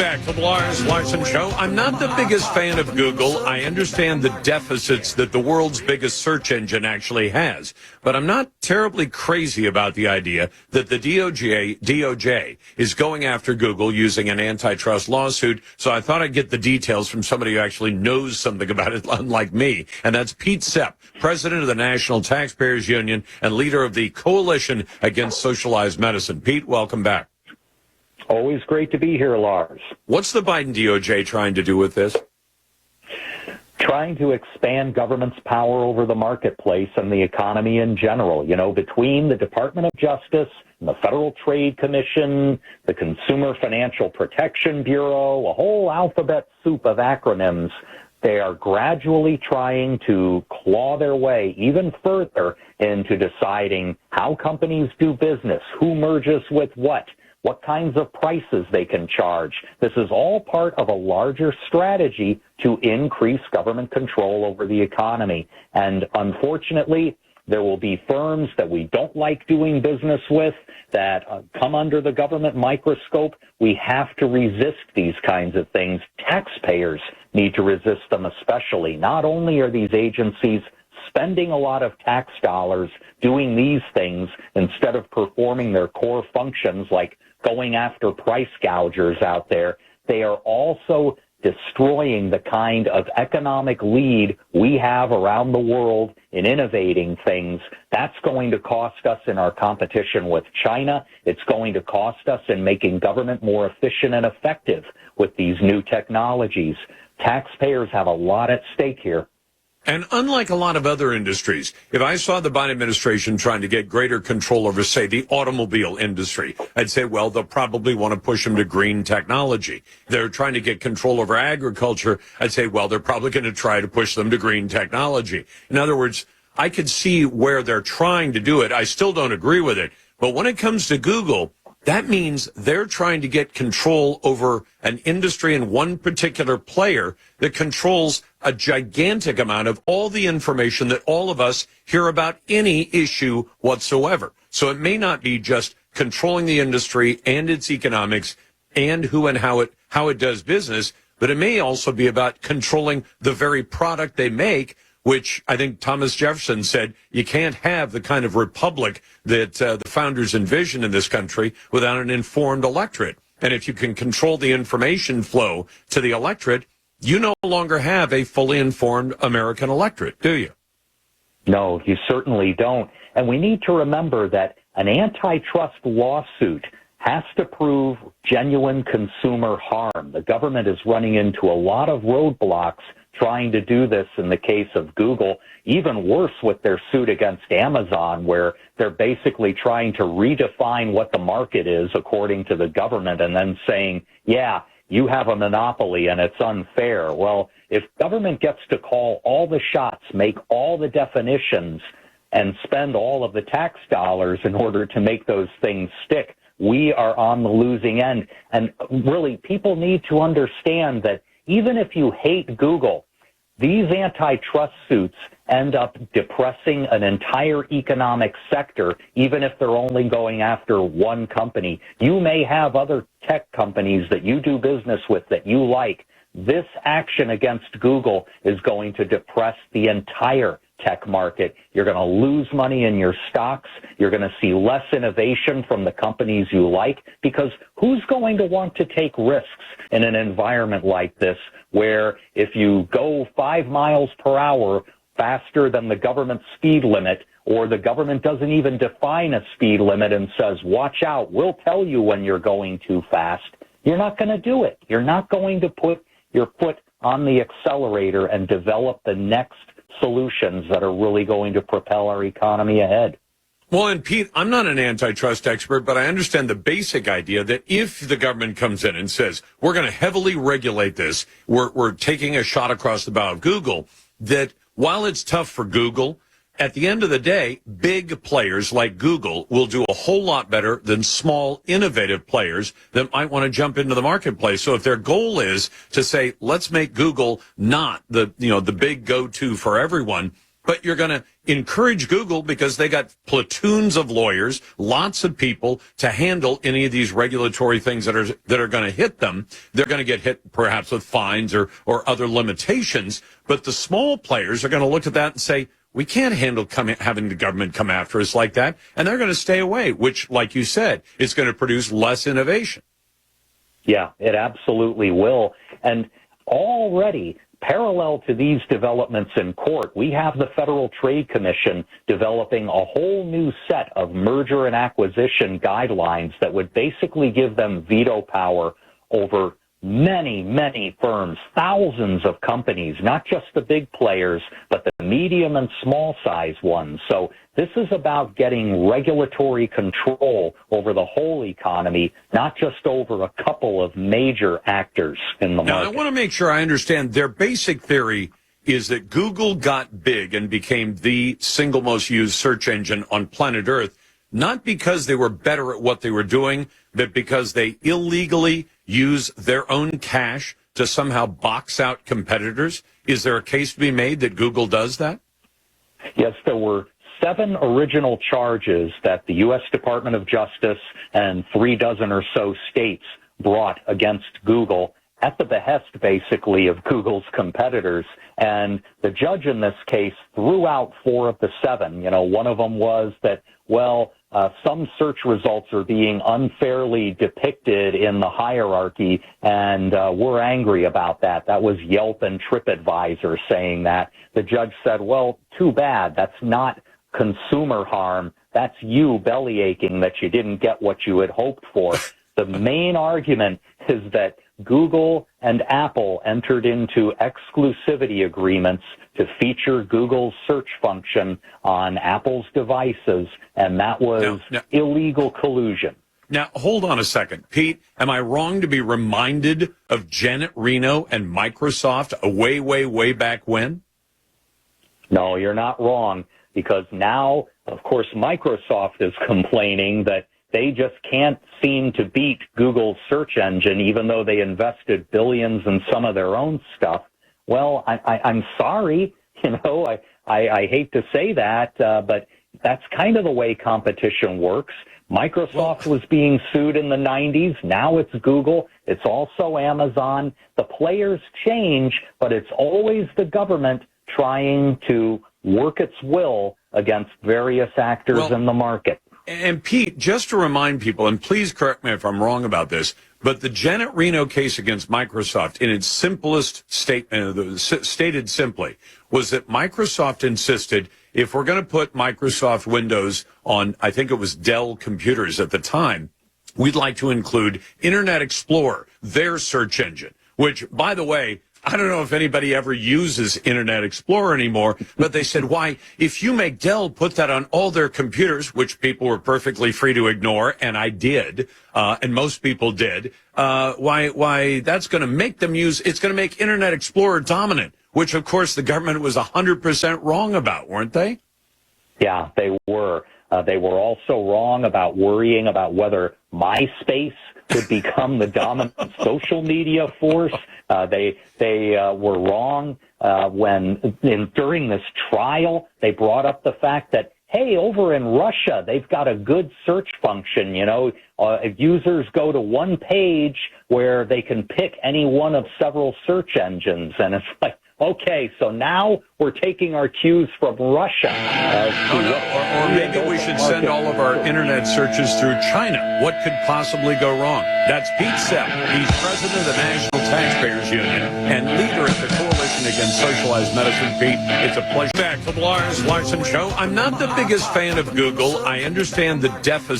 back to the Larson Show. I'm not the biggest fan of Google. I understand the deficits that the world's biggest search engine actually has. But I'm not terribly crazy about the idea that the DOJ is going after Google using an antitrust lawsuit. So I thought I'd get the details from somebody who actually knows something about it, unlike me. And that's Pete Sepp, president of the National Taxpayers Union and leader of the Coalition Against Socialized Medicine. Pete, welcome back. Always great to be here, Lars. What's the Biden DOJ trying to do with this? Trying to expand government's power over the marketplace and the economy in general. You know, between the Department of Justice and the Federal Trade Commission, the Consumer Financial Protection Bureau, a whole alphabet soup of acronyms, they are gradually trying to claw their way even further into deciding how companies do business, who merges with what kinds of prices they can charge. This is all part of a larger strategy to increase government control over the economy. And unfortunately, there will be firms that we don't like doing business with that come under the government microscope. We have to resist these kinds of things. Taxpayers need to resist them especially. Not only are these agencies spending a lot of tax dollars doing these things instead of performing their core functions like going after price gougers out there, they are also destroying the kind of economic lead we have around the world in innovating things. That's going to cost us in our competition with China. It's going to cost us in making government more efficient and effective with these new technologies. Taxpayers have a lot at stake here. And unlike a lot of other industries, if I saw the Biden administration trying to get greater control over, say, the automobile industry, I'd say, well, they'll probably want to push them to green technology. They're trying to get control over agriculture. I'd say, well, they're probably going to try to push them to green technology. In other words, I could see where they're trying to do it. I still don't agree with it. But when it comes to Google, that means they're trying to get control over an industry and one particular player that controls a gigantic amount of all the information that all of us hear about any issue whatsoever. So it may not be just controlling the industry and its economics and who and how it does business, but it may also be about controlling the very product they make, which I think Thomas Jefferson said you can't have the kind of republic that the founders envisioned in this country without an informed electorate. And if you can control the information flow to the electorate, you no longer have a fully informed American electorate, do you? No, you certainly don't. And we need to remember that an antitrust lawsuit has to prove genuine consumer harm. The government is running into a lot of roadblocks trying to do this in the case of Google, even worse with their suit against Amazon, where they're basically trying to redefine what the market is according to the government and then saying, yeah, you have a monopoly and it's unfair. Well, if government gets to call all the shots, make all the definitions, and spend all of the tax dollars in order to make those things stick, we are on the losing end. And really, people need to understand that even if you hate Google, these antitrust suits end up depressing an entire economic sector, even if they're only going after one company. You may have other tech companies that you do business with that you like. This action against Google is going to depress the entire tech market. You're going to lose money in your stocks. You're going to see less innovation from the companies you like, because who's going to want to take risks in an environment like this where if you go 5 miles per hour faster than the government speed limit, or the government doesn't even define a speed limit and says, watch out, we'll tell you when you're going too fast, you're not going to do it. You're not going to put your foot on the accelerator and develop the next solutions that are really going to propel our economy ahead. Well, and Pete, I'm not an antitrust expert, but I understand the basic idea that if the government comes in and says, we're going to heavily regulate this, we're taking a shot across the bow of Google, that while it's tough for Google, at the end of the day, big players like Google will do a whole lot better than small, innovative players that might want to jump into the marketplace. So if their goal is to say, let's make Google not the big go-to for everyone, but you're going to encourage Google because they got platoons of lawyers, lots of people to handle any of these regulatory things that are going to hit them. They're going to get hit perhaps with fines or other limitations. But the small players are going to look at that and say, we can't handle having the government come after us like that. And they're going to stay away, which, like you said, is going to produce less innovation. Yeah, it absolutely will. And already, parallel to these developments in court, we have the Federal Trade Commission developing a whole new set of merger and acquisition guidelines that would basically give them veto power over many, many firms, thousands of companies, not just the big players, but the medium and small size ones. So this is about getting regulatory control over the whole economy, not just over a couple of major actors in the market. Now, I want to make sure I understand. Their basic theory is that Google got big and became the single most used search engine on planet Earth, not because they were better at what they were doing, but because they illegally use their own cash to somehow box out competitors. Is there a case to be made that Google does that? Yes, there were 7 original charges that the U.S. Department of Justice and 36 or so states brought against Google at the behest, basically, of Google's competitors. And the judge in this case threw out 4 of the 7. You know, one of them was that, some search results are being unfairly depicted in the hierarchy, and we're angry about that. That was Yelp and TripAdvisor saying that. The judge said, well, too bad. That's not consumer harm. That's you belly aching that you didn't get what you had hoped for. The main argument is that Google and Apple entered into exclusivity agreements to feature Google's search function on Apple's devices, and that was illegal collusion. Now, hold on a second. Pete, am I wrong to be reminded of Janet Reno and Microsoft way back when? No, you're not wrong, because now, of course, Microsoft is complaining that they just can't seem to beat Google's search engine, even though they invested billions in some of their own stuff. Well, I'm sorry, I hate to say that, but that's kind of the way competition works. Microsoft was being sued in the 90s. Now it's Google. It's also Amazon. The players change, but it's always the government trying to work its will against various actors in the market. And Pete, just to remind people, and please correct me if I'm wrong about this, but the Janet Reno case against Microsoft, in its simplest statement, stated simply, was that Microsoft insisted if we're going to put Microsoft Windows on, I think it was Dell computers at the time, we'd like to include Internet Explorer, their search engine, which, by the way, I don't know if anybody ever uses Internet Explorer anymore, but they said, why, if you make Dell put that on all their computers, which people were perfectly free to ignore, and I did, and most people did, why that's going to make them it's going to make Internet Explorer dominant, which, of course, the government was 100% wrong about, weren't they? Yeah, they were. They were also wrong about worrying about whether MySpace could become the dominant social media force. They were wrong when during this trial they brought up the fact that, hey, over in Russia they've got a good search function. Users go to one page where they can pick any one of several search engines, and it's like, okay, so now we're taking our cues from Russia. Or maybe we should send all of our internet searches through China. What could possibly go wrong? That's Pete Sepp. He's president of the National Taxpayers Union and leader of the Coalition Against Socialized Medicine. Pete, it's a pleasure. Back to the Larson Show. I'm not the biggest fan of Google. I understand the deficit